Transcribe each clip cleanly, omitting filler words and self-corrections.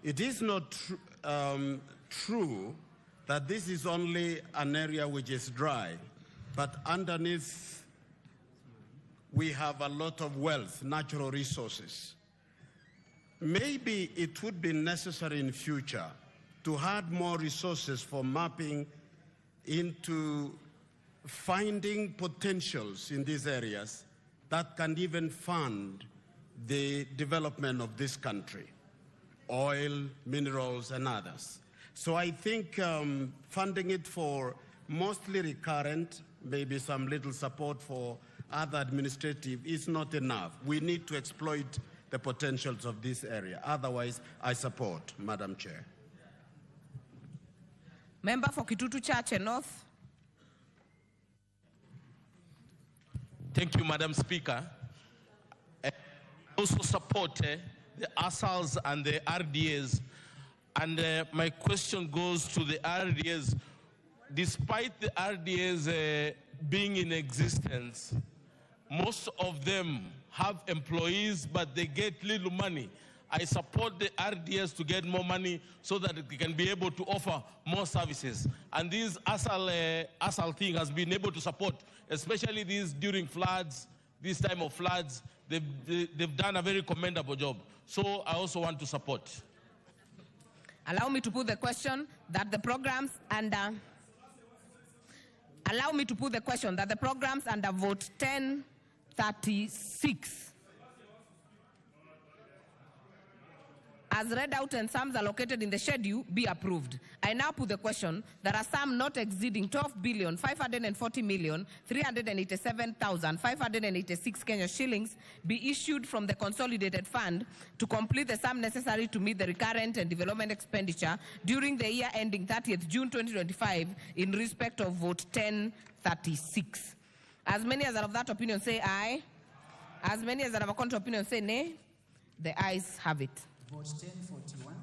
It is not true that this is only an area which is dry, but underneath we have a lot of wealth, natural resources. Maybe it would be necessary in future to add more resources for mapping into finding potentials in these areas that can even fund the development of this country, oil, minerals, and others. So I think funding it for mostly recurrent, maybe some little support for other administrative is not enough. We need to exploit the potentials of this area. Otherwise, I support, Madam Chair. Member for Kitutu Church and North. Thank you, Madam Speaker. I also support the ASALs and the RDAs. And my question goes to the RDAs. Despite the RDAs being in existence, most of them have employees, but they get little money. I support the RDAs to get more money so that they can be able to offer more services. And this ASAL thing has been able to support, especially these during floods, this time of floods. They've done a very commendable job. So I also want to support. Allow me to put the question that the programs under vote 1036 as read out and sums allocated in the schedule be approved. I now put the question that a sum not exceeding 12,540,387,586 Kenya shillings be issued from the consolidated fund to complete the sum necessary to meet the recurrent and development expenditure during the year ending 30th June 2025 in respect of vote 1036. As many as are of that opinion say aye. As many as are of a contrary opinion say nay. The ayes have it. Vote 1041.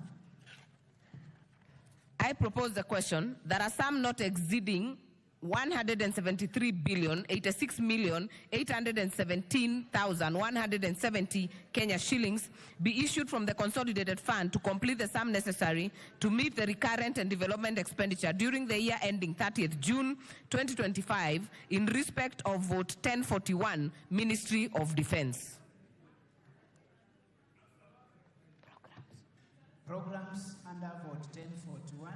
I propose the question that a sum not exceeding 173,086,817,170 Kenya shillings be issued from the consolidated fund to complete the sum necessary to meet the recurrent and development expenditure during the year ending 30th June 2025 in respect of vote 1041, Ministry of Defense. Programs under vote 1041,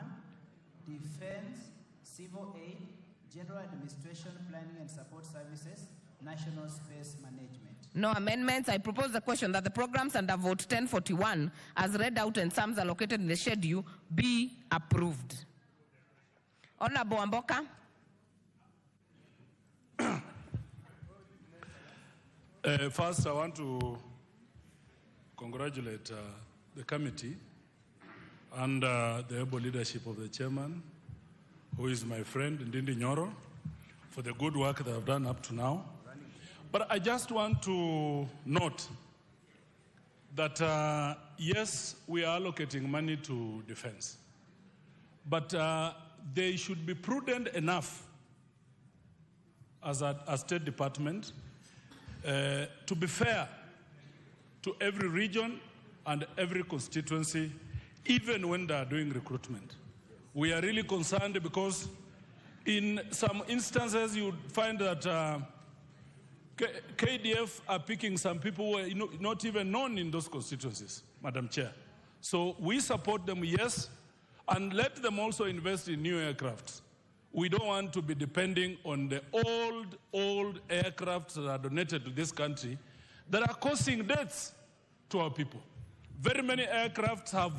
Defense, Civil Aid, General Administration, Planning and Support Services, National Space Management. No amendments. I propose the question that the programs under vote 1041, as read out and sums allocated in the schedule, be approved. Honorable Amboka. First, I want to congratulate the committee and the able leadership of the chairman, who is my friend Ndindi Nyoro, for the good work they have done up to now. But I just want to note that yes, we are allocating money to defense, but they should be prudent enough as a State Department to be fair to every region and every constituency, even when they are doing recruitment. We are really concerned because in some instances you would find that KDF are picking some people who are not even known in those constituencies, Madam Chair. So we support them, yes, and let them also invest in new aircrafts. We don't want to be depending on the old aircrafts that are donated to this country that are causing deaths to our people. Very many aircrafts have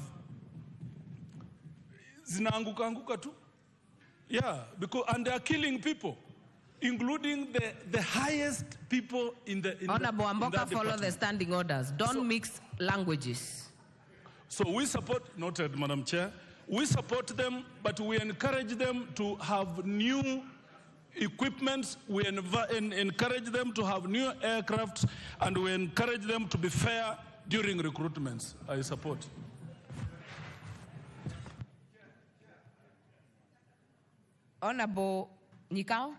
zinaanguka tu. Yeah, because and they are killing people, including the highest people in the Honorable Amboka, follow the standing orders. Don't mix languages. So we support, noted, Madam Chair, we support them, but we encourage them to have new equipment, we encourage them to have new aircraft, and we encourage them to be fair during recruitments. I support. Honorable Nikao.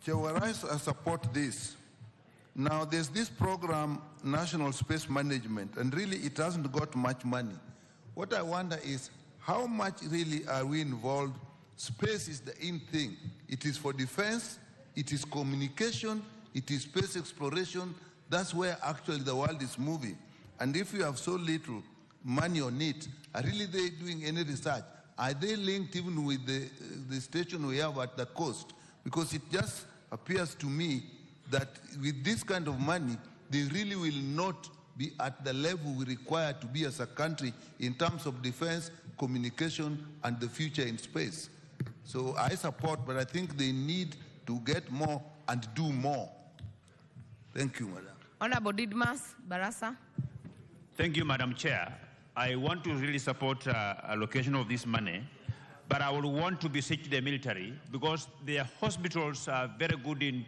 Chair, I support this. Now, there's this program national space management, and really it hasn't got much money. What I wonder is, how much really are we involved? Space is the in thing. It is for defense, it is communication, it is space exploration. That's where actually the world is moving. And if you have so little money on it, are really they doing any research? Are they linked even with the station we have at the coast? Because it just appears to me that with this kind of money, they really will not be at the level we require to be as a country in terms of defense, communication, and the future in space. So I support, but I think they need to get more and do more. Thank you, Madam. Honorable Didmas Barasa. Thank you, Madam Chair. I want to really support allocation of this money, but I would want to beseech the military because their hospitals are very good in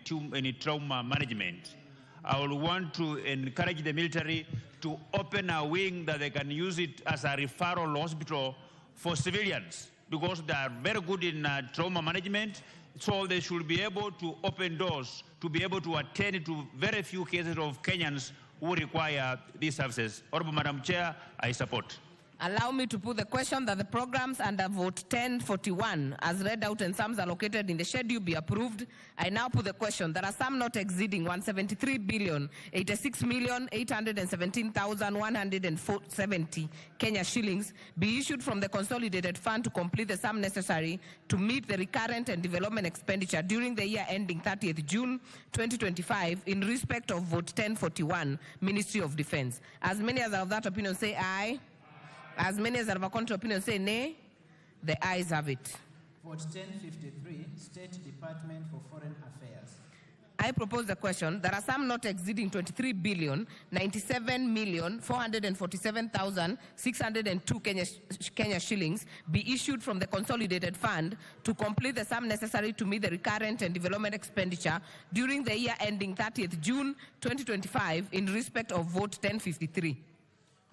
trauma management. I would want to encourage the military to open a wing that they can use it as a referral hospital for civilians because they are very good in trauma management, so they should be able to open doors to be able to attend to very few cases of Kenyans who require these services. Honorable Madam Chair, I support. Allow me to put the question that the programs under vote 1041 as read out and sums allocated in the schedule be approved. I now put the question. There are some not exceeding 173,816,817,170 Kenya shillings be issued from the consolidated fund to complete the sum necessary to meet the recurrent and development expenditure during the year ending 30th June 2025 in respect of vote 1041, Ministry of Defense. As many as are of that opinion say aye. As many as are of a contrary opinion say nay. The ayes have it. Vote 1053, State Department for Foreign Affairs. I propose the question. There are some not exceeding 23,97,447,602 Kenya shillings be issued from the consolidated fund to complete the sum necessary to meet the recurrent and development expenditure during the year ending 30th June 2025 in respect of vote 1053.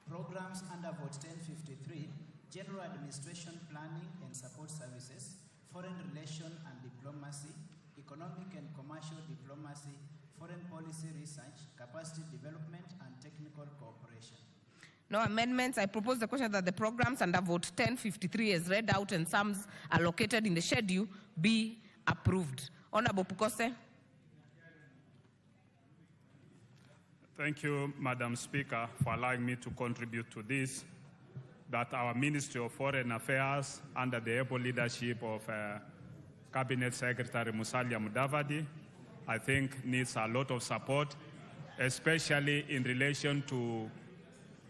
Programs under vote 1053, General Administration Planning and Support Services, Foreign Relation and Diplomacy, Economic and Commercial Diplomacy, Foreign Policy Research, Capacity Development and Technical Cooperation. No amendments. I propose the question that the programs under vote 1053 as read out and sums allocated in the schedule be approved. Honorable Pukose. Thank you, Madam Speaker, for allowing me to contribute to this, that our Ministry of Foreign Affairs, under the able leadership of Cabinet Secretary Musalia Mudavadi, I think needs a lot of support, especially in relation to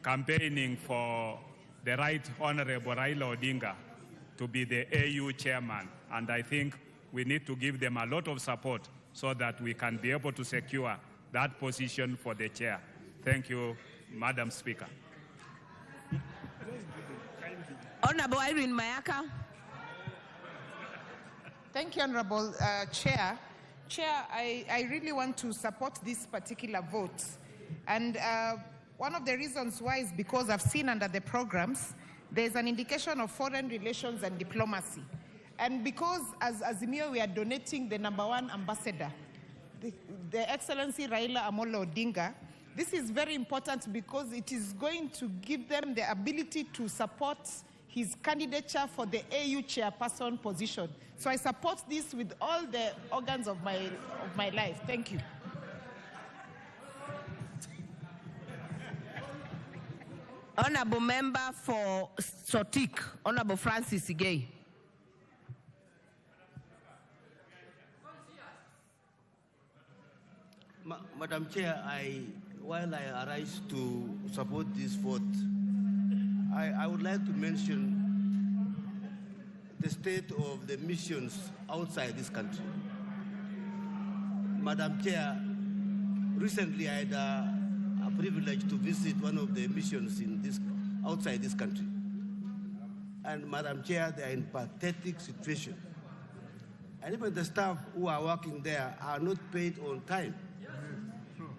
campaigning for the Right Honorable Raila Odinga to be the AU chairman. And I think we need to give them a lot of support so that we can be able to secure that position for the chair. Thank you, Madam Speaker. Honorable Irene Mayaka. Thank you, Honorable Chair. Chair, I really want to support this particular vote. And one of the reasons why is because I've seen under the programs, there's an indication of foreign relations and diplomacy. And because as Azimio, we are donating the #1 ambassador, the Excellency Raila Amolo Odinga, this is very important because it is going to give them the ability to support his candidature for the AU chairperson position. So I support this with all the organs of my life. Thank you. Honorable Member for Sotik, Honorable Francis Igei. Madam Chair, while I arise to support this vote, I would like to mention the state of the missions outside this country. Madam Chair, recently I had a privilege to visit one of the missions outside this country. And Madam Chair, they are in pathetic situation. And even the staff who are working there are not paid on time.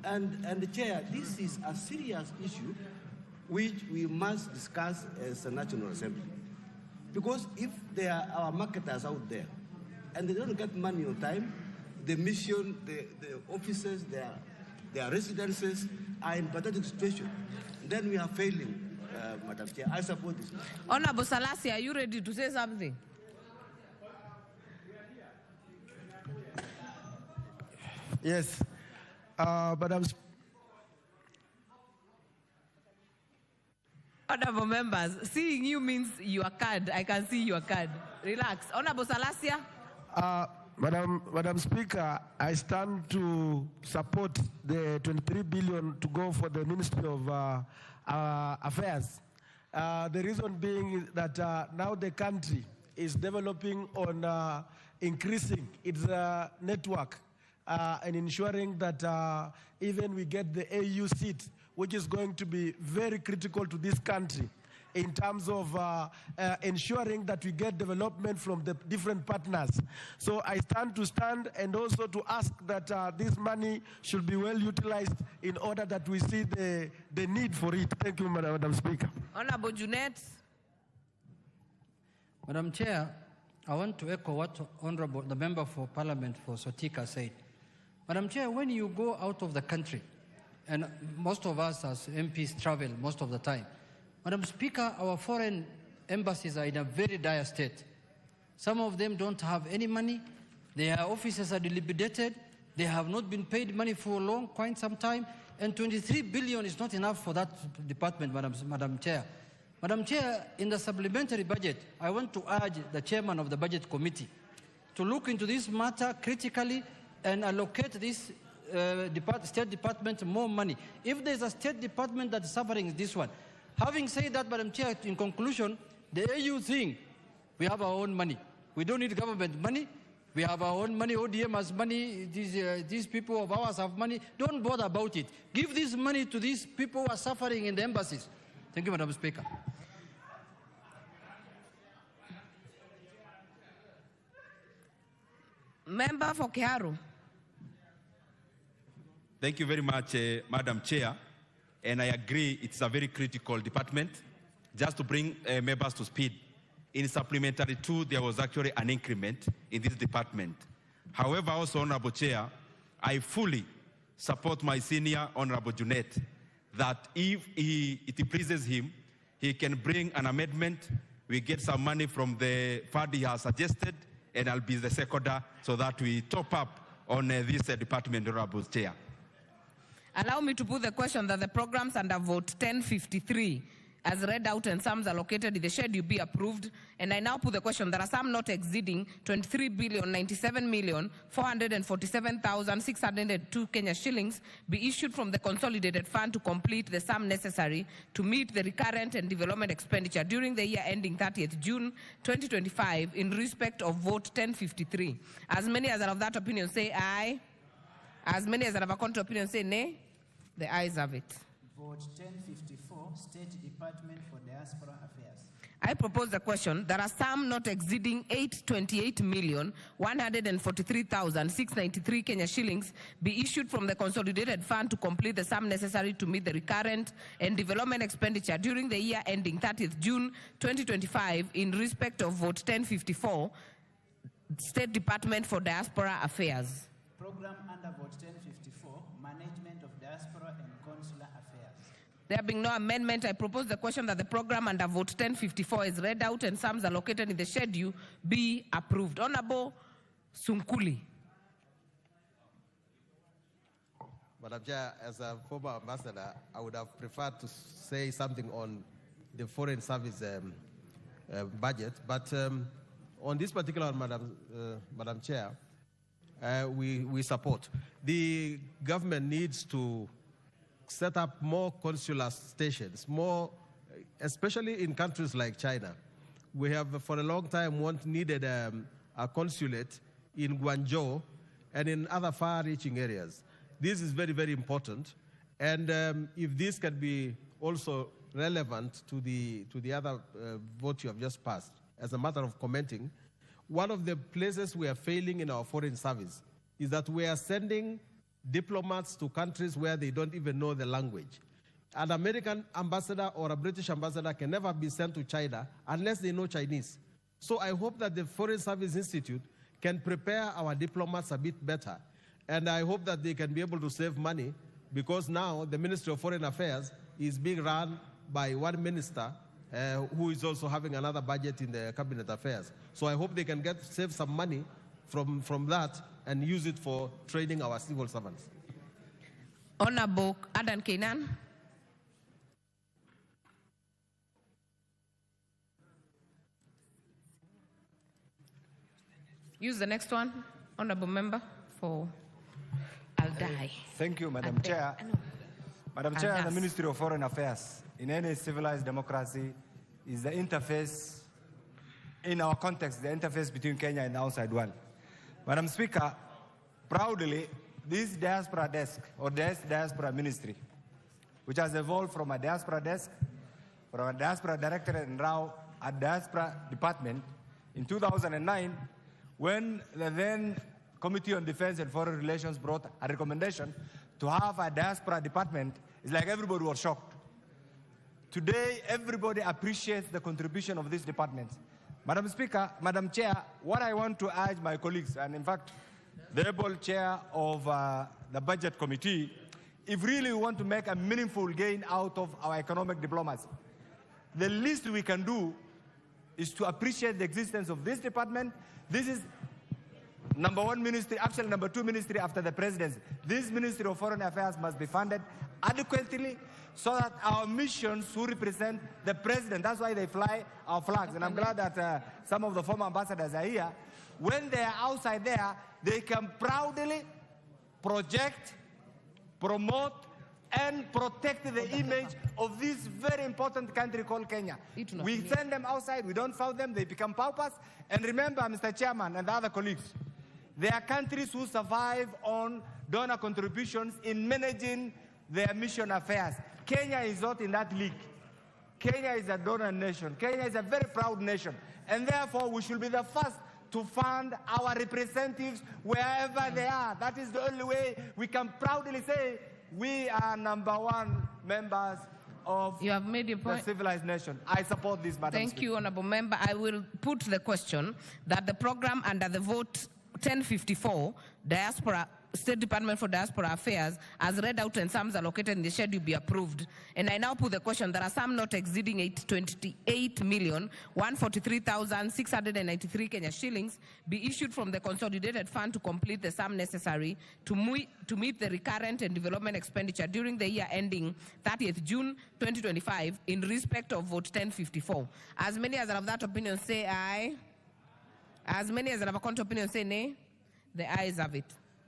And the Chair, this is a serious issue which we must discuss as a National Assembly. Because if there are our marketers out there and they don't get money on time, the mission, the offices, their residences are in pathetic situation, then we are failing, Madam Chair. I support this. Honorable Salasi, are you ready to say something? Yes. Honorable members, seeing you means your card. I can see your card. Relax. Honorable Salasia. Madam Speaker, I stand to support the 23 billion to go for the Ministry of Affairs. The reason being is that now the country is developing on increasing its network and ensuring that even we get the AU seat, which is going to be very critical to this country in terms of ensuring that we get development from the different partners. So I stand and also to ask that this money should be well utilized in order that we see the need for it. Thank you, Madam Speaker. Honorable Junet. Madam Chair, I want to echo what the Member for Parliament for Sotika said. Madam Chair, when you go out of the country, and most of us as MPs travel most of the time, Madam Speaker, our foreign embassies are in a very dire state. Some of them don't have any money. Their offices are dilapidated. They have not been paid money for quite some time. And 23 billion is not enough for that department, Madam Chair. Madam Chair, in the supplementary budget, I want to urge the chairman of the Budget Committee to look into this matter critically and allocate this State Department more money. If there's a State Department that's suffering, it's this one. Having said that, Madam Chair, in conclusion, the AU thing, we have our own money. We don't need government money. We have our own money. ODM has money. These people of ours have money. Don't bother about it. Give this money to these people who are suffering in the embassies. Thank you, Madam Speaker. Member for Kiharu. Thank you very much, Madam Chair. And I agree it's a very critical department. Just to bring members to speed, in supplementary 2, there was actually an increment in this department. However, also, Honorable Chair, I fully support my senior Honorable Junet that if it pleases him, he can bring an amendment. We get some money from the fund he has suggested, and I'll be the seconder so that we top up on this department, Honorable Chair. Allow me to put the question that the programs under vote 1053 as read out and sums allocated in the schedule be approved. And I now put the question that a sum not exceeding 23,97,447,602 Kenya shillings be issued from the consolidated fund to complete the sum necessary to meet the recurrent and development expenditure during the year ending 30th June 2025 in respect of vote 1053. As many as are of that opinion say aye. As many as are of a contrary opinion say nay. The ayes have it. Vote 1054, State Department for Diaspora Affairs. I propose the question that a sum not exceeding 828,143,693 Kenya shillings be issued from the consolidated fund to complete the sum necessary to meet the recurrent and development expenditure during the year ending 30th June 2025 in respect of vote 1054, State Department for Diaspora Affairs. Program under vote 1054, Management of Diaspora and Consular Affairs. There being no amendment, I propose the question that the program under vote 1054 is read out and sums allocated in the schedule be approved. Honorable Sunkuli. Madam Chair, as a former ambassador, I would have preferred to say something on the foreign service budget, but on this particular one, Madam Chair, we support. The government needs to set up more consular stations, more, especially in countries like China. We have for a long time needed a consulate in Guangzhou and in other far-reaching areas. This is very, very important. And if this can be also relevant to the other vote you have just passed, as a matter of commenting, one of the places we are failing in our foreign service is that we are sending diplomats to countries where they don't even know the language. An American ambassador or a British ambassador can never be sent to China unless they know Chinese. So I hope that the Foreign Service Institute can prepare our diplomats a bit better. And I hope that they can be able to save money because now the Ministry of Foreign Affairs is being run by one minister who is also having another budget in the cabinet affairs. So I hope they can save some money from that and use it for training our civil servants. Honorable Adan Keinan. Use the next one, honorable member for Aldai. Thank you, Madam Chair. Madam Chair, the Ministry of Foreign Affairs, in any civilized democracy, is the interface, in our context, the interface between Kenya and the outside world. Madam Speaker, proudly, this diaspora desk, or this diaspora ministry, which has evolved from a diaspora desk, from a diaspora directorate, and now a diaspora department, in 2009, when the then Committee on Defense and Foreign Relations brought a recommendation to have a diaspora department, it's like everybody was shocked. Today, everybody appreciates the contribution of this department. Madam Speaker, Madam Chair, what I want to urge my colleagues, and in fact, the able chair of the Budget Committee, if really we want to make a meaningful gain out of our economic diplomacy, the least we can do is to appreciate the existence of this department. This is number one ministry, actually number two ministry after the presidency. This Ministry of Foreign Affairs must be funded adequately so that our missions who represent the president, that's why they fly our flags. And I'm glad that some of the former ambassadors are here. When they are outside there, they can proudly project, promote, and protect the image of this very important country called Kenya. We send them outside, we don't found them, they become paupers. And remember, Mr. Chairman and the other colleagues, there are countries who survive on donor contributions in managing their mission affairs. Kenya is not in that league. Kenya is a donor nation. Kenya is a very proud nation. And therefore, we should be the first to fund our representatives wherever they are. That is the only way we can proudly say we are number one members of you have made your point. The civilized nation. I support this, Madam Thank Speaker. you, Honorable Member. I will put the question that the program under the vote 1054, Diaspora, State Department for Diaspora Affairs, as read out and sums allocated in the schedule be approved. And I now put the question, there are some not exceeding 28,143,693 Kenya shillings be issued from the consolidated fund to complete the sum necessary to meet the recurrent and development expenditure during the year ending 30th June 2025 in respect of vote 1054. As many as are of that opinion say aye. As many as are of a contrary opinion say nay. The ayes have it.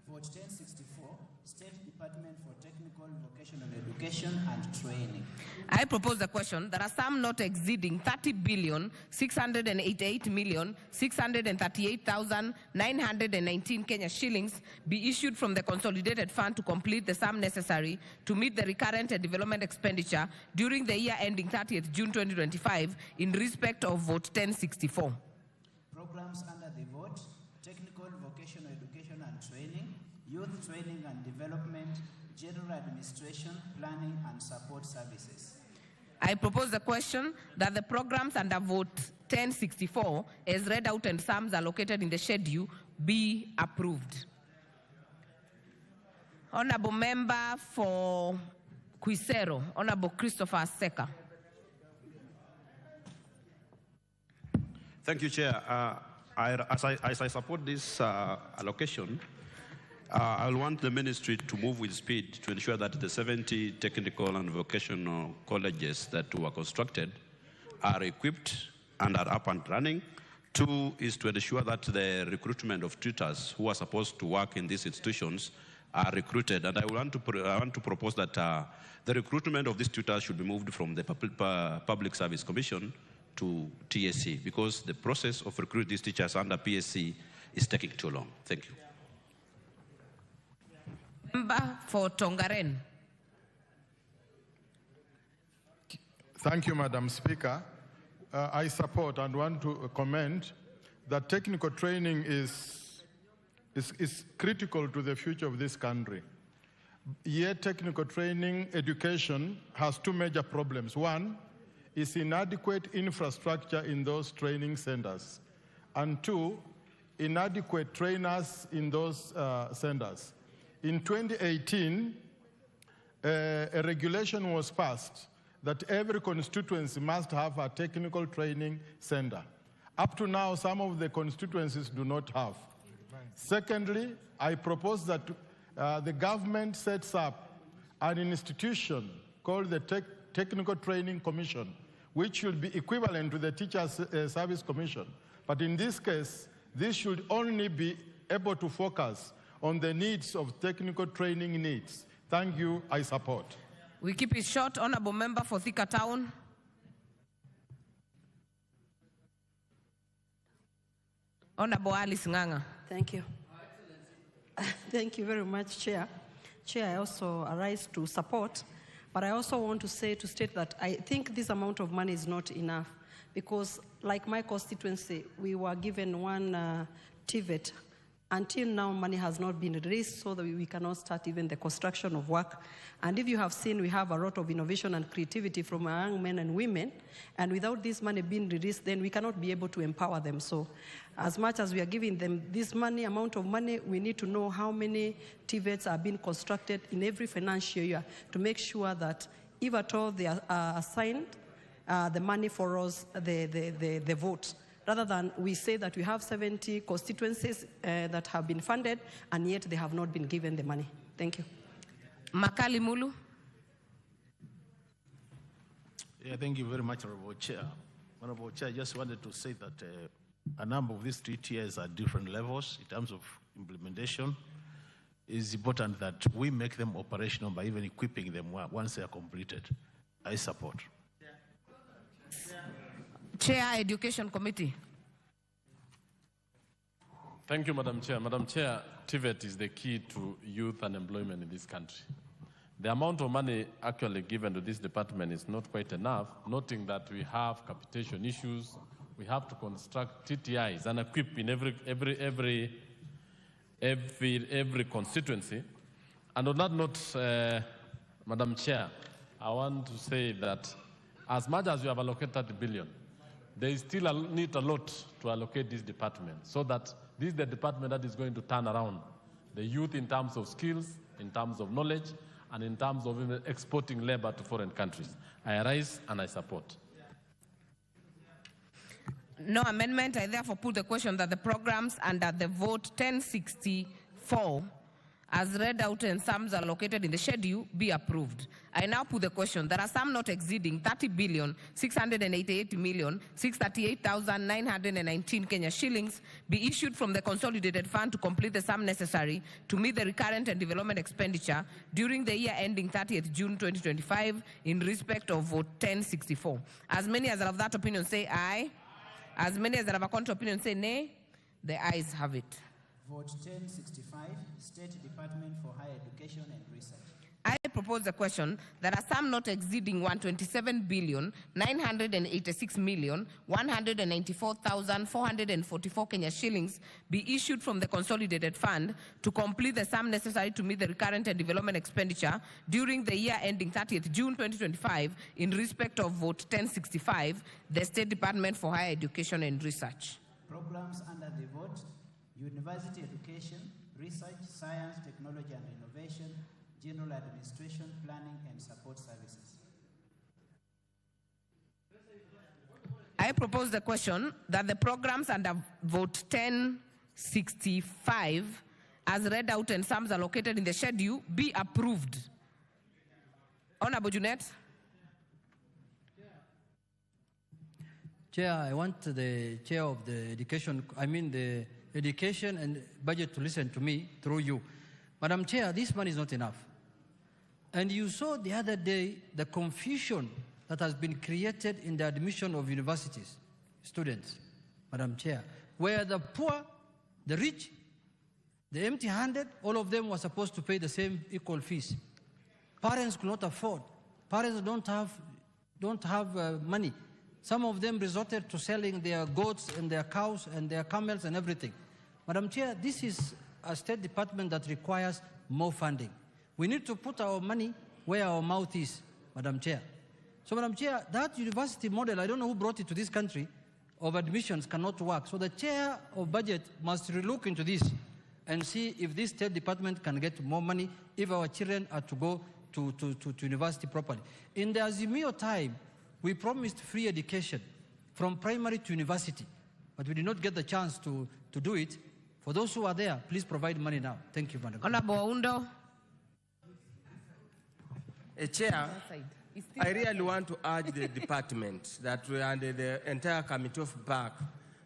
Vote 1064, State Department for Technical Vocational Education and Training. I propose the question. There are some not exceeding 30,688,638,919 Kenya shillings be issued from the consolidated fund to complete the sum necessary to meet the recurrent and development expenditure during the year ending 30th June 2025 in respect of vote 1064. Programs under the vote, Technical Vocational Education and Training, Youth Training and Development, General Administration, Planning and Support Services. I propose the question that the programs under vote 1064, as read out and sums allocated in the schedule, be approved. Honorable Member for Quisero, Honorable Christopher Seka. Thank you, Chair. As I support this allocation, I want the ministry to move with speed to ensure that the 70 technical and vocational colleges that were constructed are equipped and are up and running. Two is to ensure that the recruitment of tutors who are supposed to work in these institutions are recruited. And I want to propose that the recruitment of these tutors should be moved from the Public Service Commission to TSC, because the process of recruiting these teachers under PSC is taking too long. Thank you. Member for Tongaren. Thank you, Madam Speaker. I support and want to comment that technical training is critical to the future of this country. Yet technical training education has two major problems. One is inadequate infrastructure in those training centers. And two, inadequate trainers in those centers. In 2018, a regulation was passed that every constituency must have a technical training center. Up to now, some of the constituencies do not have. Secondly, I propose that the government sets up an institution called the Technical Training Commission, which should be equivalent to the Teachers Service Commission. But in this case, this should only be able to focus on the needs of technical training needs. Thank you, I support. We keep it short. Honorable Member for Thika Town. Honorable Alice Nganga. Thank you. Thank you very much, Chair. Chair, I also arise to support, but I also want to state that I think this amount of money is not enough because, like my constituency, we were given one TVET. Until now, money has not been released so that we cannot start even the construction of work. And if you have seen, we have a lot of innovation and creativity from our young men and women. And without this money being released, then we cannot be able to empower them. So as much as we are giving them this amount of money, we need to know how many TVETs are being constructed in every financial year to make sure that if at all they are assigned the money for us, the vote. Rather than we say that we have 70 constituencies that have been funded, and yet they have not been given the money. Thank you. Makali Mulu. Yeah, thank you very much, Honorable Chair. Honorable Chair, I just wanted to say that a number of these 3 tiers are different levels in terms of implementation. It's important that we make them operational by even equipping them once they are completed. I support. Chair, Education Committee. Thank you, Madam Chair. Madam Chair, TVET is the key to youth unemployment in this country. The amount of money actually given to this department is not quite enough, noting that we have capitation issues. We have to construct TTIs and equip in every constituency. And on that note, Madam Chair, I want to say that as much as you have allocated $1 billion, there is still need a lot to allocate this department so that this is the department that is going to turn around the youth in terms of skills, in terms of knowledge, and in terms of even exporting labor to foreign countries. I arise and I support. No amendment. I therefore put the question that the programs under the vote 1064 as read out and sums are located in the schedule be approved. I now put the question that a sum not exceeding 30,688,638,919 Kenya shillings be issued from the consolidated fund to complete the sum necessary to meet the recurrent and development expenditure during the year ending 30th June 2025 in respect of vote 1064. As many as are of that opinion say aye. As many as are of a contrary opinion say nay. The ayes have it. Vote 1065, State Department for Higher Education and Research. I propose the question that a sum not exceeding 127,986,194,444 Kenya shillings be issued from the consolidated fund to complete the sum necessary to meet the recurrent and development expenditure during the year ending 30th June 2025 in respect of vote 1065, the State Department for Higher Education and Research. Programs under the vote: University Education, Research, Science, Technology and Innovation, General Administration, Planning and Support Services. I propose the question that the programs under vote 1065 as read out and sums are located in the schedule be approved. Honorable Junet. Chair, I want the chair of the education and budget to listen to me through you. Madam Chair, this money is not enough. And you saw the other day the confusion that has been created in the admission of universities, students, Madam Chair, where the poor, the rich, the empty-handed, all of them were supposed to pay the same equal fees. Parents could not afford. Parents don't have money. Some of them resorted to selling their goats and their cows and their camels and everything. Madam Chair, this is a State Department that requires more funding. We need to put our money where our mouth is, Madam Chair. So, Madam Chair, that university model, I don't know who brought it to this country, of admissions cannot work. So the Chair of Budget must relook into this and see if this State Department can get more money if our children are to go to university properly. In the Azimio time, we promised free education from primary to university, but we did not get the chance to do it. For those who are there, please provide money now. Thank you, Madam. Honorable Undo. Chair, I really want to urge the department that we and the entire committee of BAC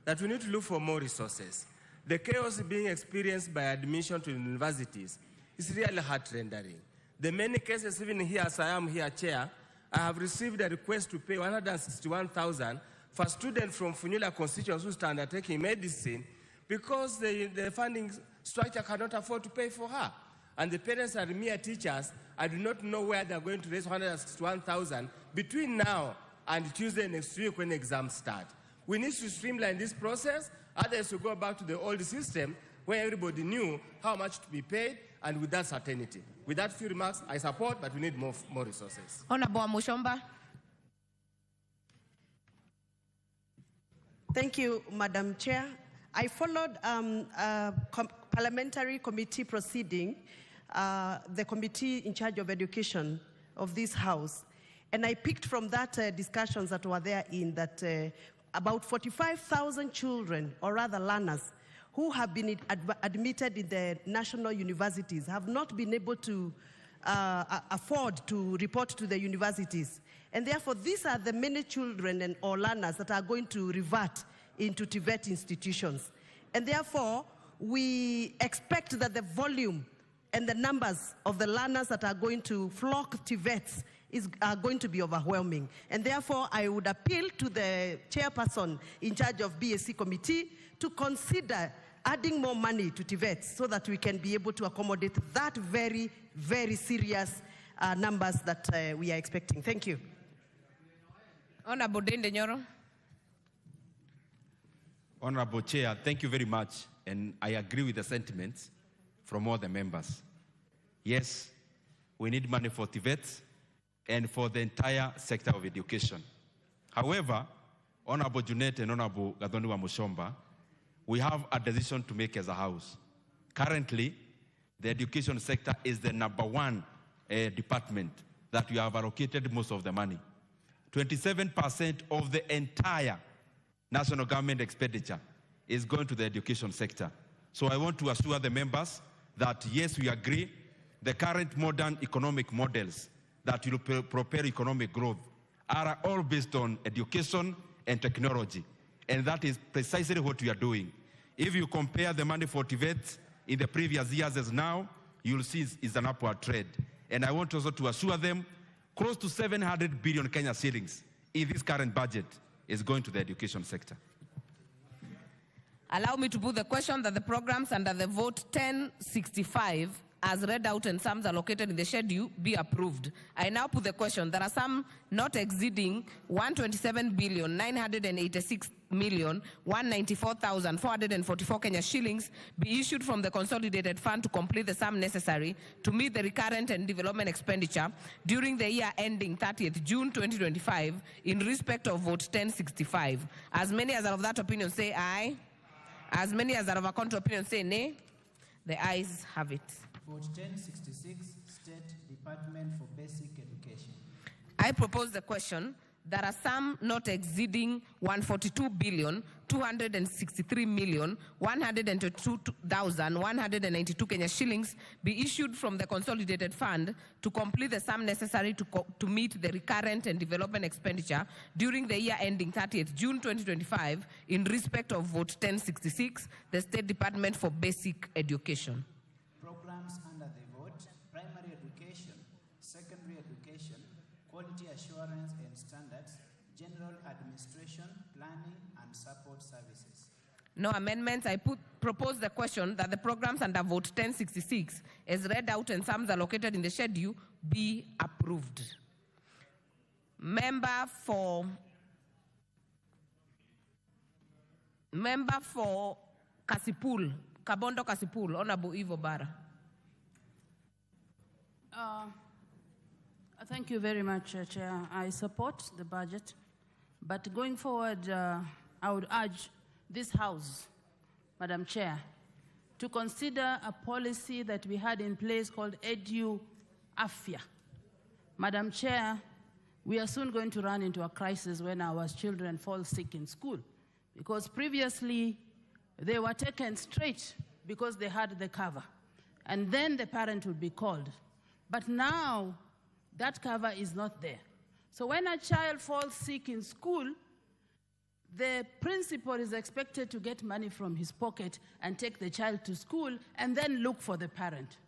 that we need to look for more resources. The chaos being experienced by admission to universities is really heart-rendering. The many cases, even here as I am here, Chair, I have received a request to pay 161,000 for students from Funyula constituency who are undertaking medicine because the funding structure cannot afford to pay for her. And the parents are mere teachers. I do not know where they're going to raise 161,000 between now and Tuesday next week when exams start. We need to streamline this process, otherwise we go back to the old system where everybody knew how much to be paid and with that certainty. With that few remarks, I support, but we need more resources. Honorable Mushomba. Thank you, Madam Chair. I followed parliamentary committee proceeding, the committee in charge of education of this House, and I picked from that discussions that were there in that about 45,000 children, or rather learners, who have been admitted in the national universities have not been able to afford to report to the universities. And therefore, these are the many children or learners that are going to revert into TVET institutions. And therefore, we expect that the volume and the numbers of the learners that are going to flock TVETs are going to be overwhelming. And therefore, I would appeal to the chairperson in charge of BSc committee to consider adding more money to TVETs so that we can be able to accommodate that very, very serious numbers that we are expecting. Thank you. Honorable Dende Nyoro. Honorable Chair, thank you very much. And I agree with the sentiments from all the members. Yes, we need money for TVETs and for the entire sector of education. However, Honorable Junet and Honorable Gadoniwa Mushomba, we have a decision to make as a House. Currently, the education sector is the #1 department that we have allocated most of the money. 27% of the entire national government expenditure is going to the education sector. So I want to assure the members that yes, we agree the current modern economic models that will propel economic growth are all based on education and technology. And that is precisely what we are doing. If you compare the money for TVET in the previous years as now, you'll see it's an upward trend. And I want also to assure them close to 700 billion Kenya shillings in this current budget is going to the education sector. Allow me to put the question that the programs under the vote 1065 as read out and sums allocated in the schedule be approved. I now put the question that a sum not exceeding 127,986,194,444 Kenya shillings be issued from the consolidated fund to complete the sum necessary to meet the recurrent and development expenditure during the year ending 30th June 2025 in respect of vote 1065. As many as are of that opinion say aye. As many as are of a contrary opinion say nay. The ayes have it. Vote 1066, State Department for Basic Education. I propose the question that a sum not exceeding 142,263,122,192 Kenya shillings be issued from the consolidated fund to complete the sum necessary to meet the recurrent and development expenditure during the year ending 30th June 2025 in respect of vote 1066, the State Department for Basic Education. Programs under the vote: primary education, secondary education, quality assurance and standards, general administration, planning and support services. No amendments. I propose the question that the programs under vote 1066 as read out and sums allocated in the schedule be approved. Member for Kasipul, Kabondo Kasipul, Honorable Ivo Bara. Thank you very much, Chair. I support the budget, but going forward, I would urge this House, Madam Chair, to consider a policy that we had in place called Edu Afia, Madam Chair, we are soon going to run into a crisis when our children fall sick in school, because previously they were taken straight because they had the cover, and then the parent would be called. But now that cover is not there. So when a child falls sick in school, the principal is expected to get money from his pocket and take the child to school and then look for the parent.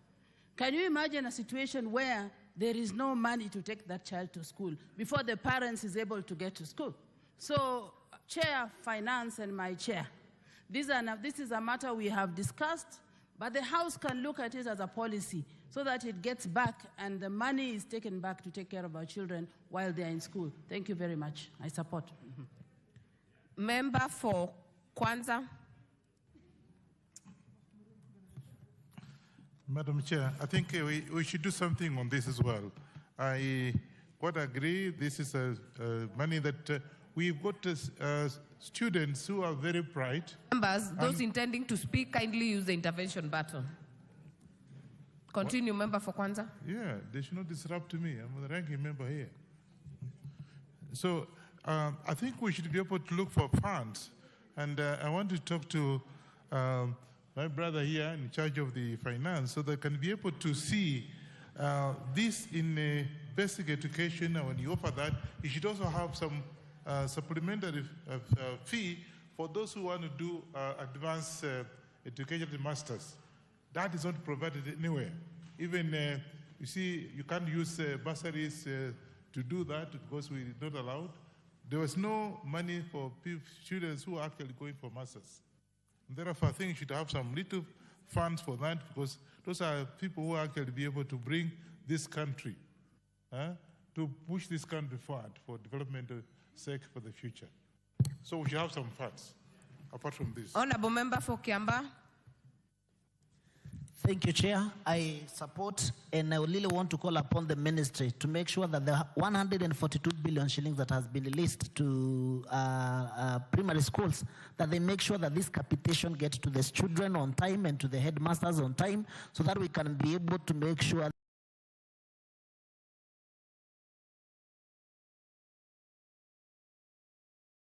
Can you imagine a situation where there is no money to take that child to school before the parents is able to get to school? So, Chair, Finance, and my chair, this is a matter we have discussed, but the House can look at it as a policy so that it gets back and the money is taken back to take care of our children while they're in school. Thank you very much. I support. Member for Kwanza. Madam Chair, I think we should do something on this as well. I quite agree. This is money that we've got students who are very bright. Members, those intending to speak, kindly use the intervention button. Continue, Member for Kwanza. Yeah, they should not disrupt me. I'm the ranking member here. So I think we should be able to look for funds. And I want to talk to my brother here in charge of the finance so they can be able to see this in basic education. And when you offer that, you should also have some supplementary fee for those who want to do advanced education masters. That is not provided anywhere. Even, you see, you can't use bursaries to do that because we're not allowed. There was no money for students who are actually going for masters. And therefore, I think you should have some little funds for that because those are people who actually be able to bring this country, to push this country forward for developmental sake for the future. So we should have some funds apart from this. Honorable Member for Kiamba. Thank you, Chair. I support and I really want to call upon the ministry to make sure that the 142 billion shillings that has been released to primary schools, that they make sure that this capitation gets to the children on time and to the headmasters on time so that we can be able to make sure